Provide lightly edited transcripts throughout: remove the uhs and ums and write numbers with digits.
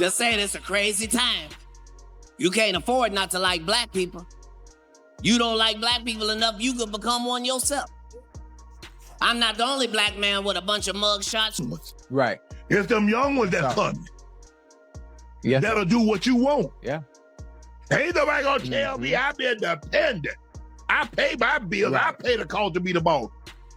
Just saying, it's a crazy time. You can't afford not to like black people. You don't like black people enough, you could become one yourself. I'm not the only black man with a bunch of mug shots. Right. It's them young ones that fun. Yeah. That'll do what you want. Yeah. Ain't nobody gonna tell me I'm independent. I pay my bills. Right. I pay the cost to be the boss.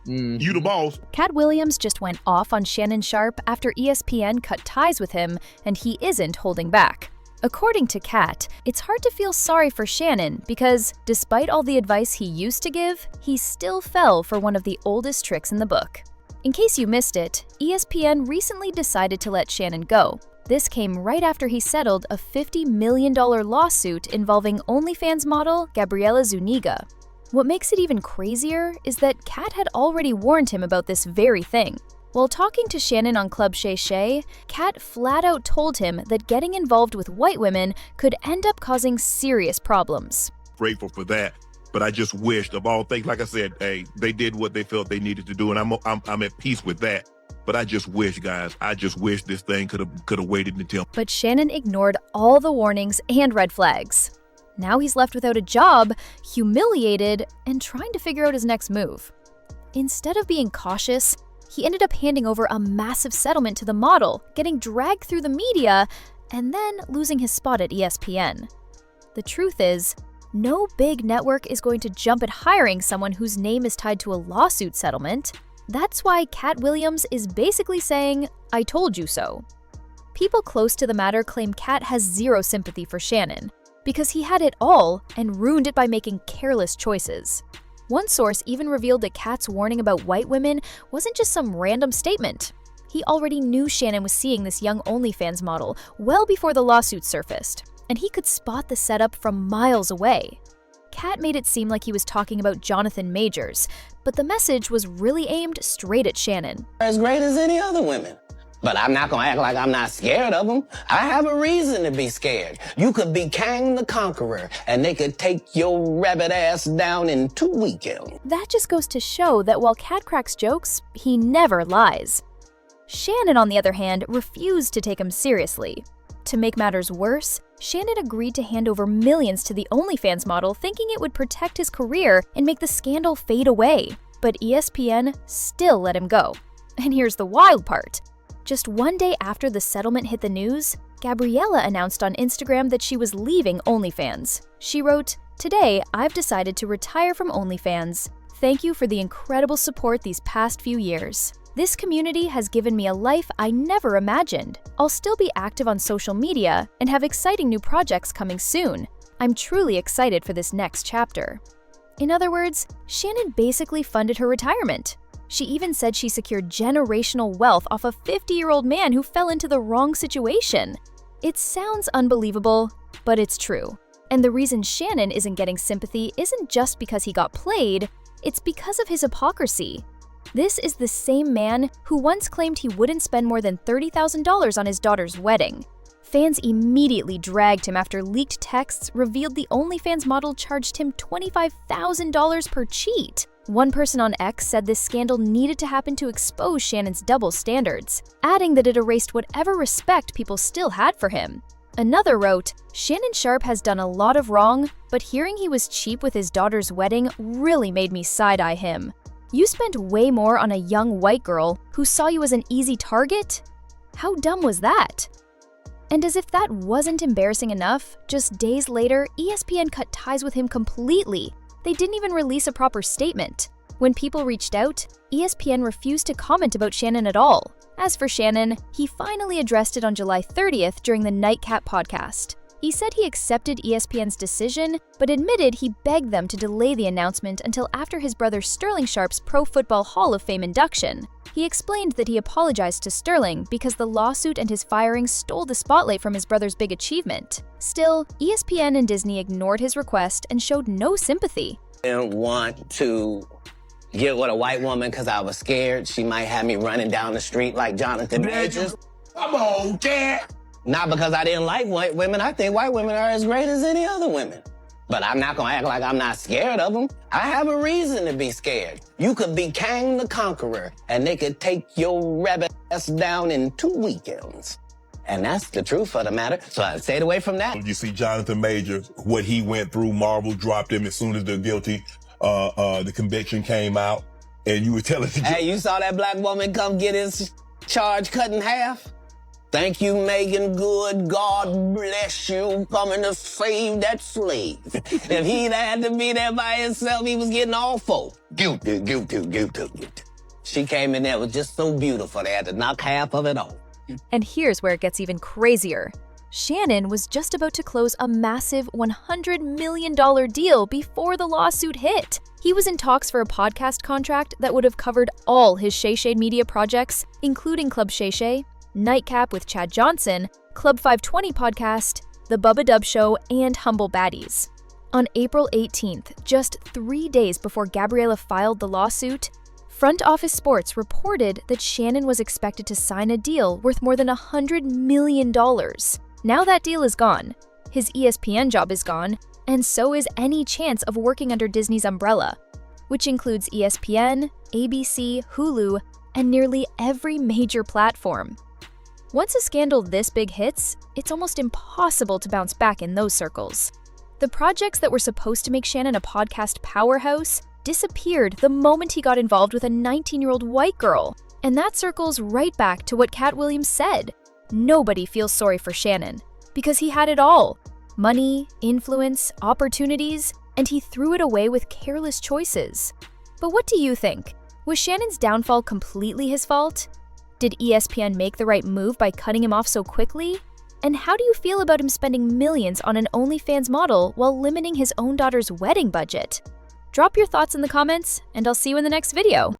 You the boss. Katt Williams just went off on Shannon Sharpe after ESPN cut ties with him, and he isn't holding back. According to Katt, it's hard to feel sorry for Shannon because, despite all the advice he used to give, he still fell for one of the oldest tricks in the book. In case you missed it, ESPN recently decided to let Shannon go. This came right after he settled a $50 million lawsuit involving OnlyFans model Gabriela Zuniga. What makes it even crazier is that Katt had already warned him about this very thing. While talking to Shannon on Club Shay Shay, Katt flat out told him that getting involved with white women could end up causing serious problems. Grateful for that, but I just wished, of all things, like I said, hey, they did what they felt they needed to do, and I'm at peace with that. But I just wish, guys, this thing could have waited until. But Shannon ignored all the warnings and red flags. Now he's left without a job, humiliated, and trying to figure out his next move. Instead of being cautious, he ended up handing over a massive settlement to the model, getting dragged through the media, and then losing his spot at ESPN. The truth is, no big network is going to jump at hiring someone whose name is tied to a lawsuit settlement. That's why Katt Williams is basically saying, "I told you so." People close to the matter claim Katt has zero sympathy for Shannon, because he had it all and ruined it by making careless choices. One source even revealed that Katt's warning about white women wasn't just some random statement. He already knew Shannon was seeing this young OnlyFans model well before the lawsuit surfaced, and he could spot the setup from miles away. Katt made it seem like he was talking about Jonathan Majors, but the message was really aimed straight at Shannon. As great as any other women. But I'm not gonna act like I'm not scared of them. I have a reason to be scared. You could be Kang the Conqueror, and they could take your rabbit ass down in 2 weekends. That just goes to show that while Katt cracks jokes, he never lies. Shannon, on the other hand, refused to take him seriously. To make matters worse, Shannon agreed to hand over millions to the OnlyFans model, thinking it would protect his career and make the scandal fade away. But ESPN still let him go. And here's the wild part. Just one day after the settlement hit the news, Gabriela announced on Instagram that she was leaving OnlyFans. She wrote, "Today, I've decided to retire from OnlyFans. Thank you for the incredible support these past few years. This community has given me a life I never imagined. I'll still be active on social media and have exciting new projects coming soon. I'm truly excited for this next chapter." In other words, Shannon basically funded her retirement. She even said she secured generational wealth off a 50-year-old man who fell into the wrong situation. It sounds unbelievable, but it's true. And the reason Shannon isn't getting sympathy isn't just because he got played, it's because of his hypocrisy. This is the same man who once claimed he wouldn't spend more than $30,000 on his daughter's wedding. Fans immediately dragged him after leaked texts revealed the OnlyFans model charged him $25,000 per cheat. One person on X said this scandal needed to happen to expose Shannon's double standards, adding that it erased whatever respect people still had for him. Another wrote, "Shannon Sharpe has done a lot of wrong, but hearing he was cheap with his daughter's wedding really made me side-eye him. You spent way more on a young white girl who saw you as an easy target? How dumb was that?" And as if that wasn't embarrassing enough, just days later, ESPN cut ties with him completely. They didn't even release a proper statement. When people reached out, ESPN refused to comment about Shannon at all. As for Shannon, he finally addressed it on July 30th during the Nightcap podcast. He said he accepted ESPN's decision, but admitted he begged them to delay the announcement until after his brother Sterling Sharpe's Pro Football Hall of Fame induction. He explained that he apologized to Sterling because the lawsuit and his firing stole the spotlight from his brother's big achievement. Still, ESPN and Disney ignored his request and showed no sympathy. I didn't want to get with a white woman because I was scared she might have me running down the street like Jonathan Majors. Come on, Katt. Not because I didn't like white women. I think white women are as great as any other women. But I'm not gonna act like I'm not scared of them. I have a reason to be scared. You could be Kang the Conqueror, and they could take your rabbit ass down in 2 weekends. And that's the truth of the matter. So I stayed away from that. You see Jonathan Major, what he went through, Marvel dropped him as soon as the conviction came out. And you were telling the Hey, you saw that black woman come get his charge cut in half? Thank you, Megan Good. God bless you coming to save that slave. If he'd had to be there by himself, he was getting all four. Guilty. She came in there, was just so beautiful, they had to knock half of it off. And here's where it gets even crazier. Shannon was just about to close a massive $100 million deal before the lawsuit hit. He was in talks for a podcast contract that would have covered all his Shay Shay Media projects, including Club Shay Shay, Nightcap with Chad Johnson, Club 520 podcast, The Bubba Dub Show, and Humble Baddies. On April 18th, just 3 days before Gabriella filed the lawsuit, Front Office Sports reported that Shannon was expected to sign a deal worth more than $100 million. Now that deal is gone. His ESPN job is gone, and so is any chance of working under Disney's umbrella, which includes ESPN, ABC, Hulu, and nearly every major platform. Once a scandal this big hits, it's almost impossible to bounce back in those circles. The projects that were supposed to make Shannon a podcast powerhouse disappeared the moment he got involved with a 19-year-old white girl. And that circles right back to what Katt Williams said. Nobody feels sorry for Shannon, because he had it all. Money, influence, opportunities, and he threw it away with careless choices. But what do you think? Was Shannon's downfall completely his fault? Did ESPN make the right move by cutting him off so quickly? And how do you feel about him spending millions on an OnlyFans model while limiting his own daughter's wedding budget? Drop your thoughts in the comments, and I'll see you in the next video.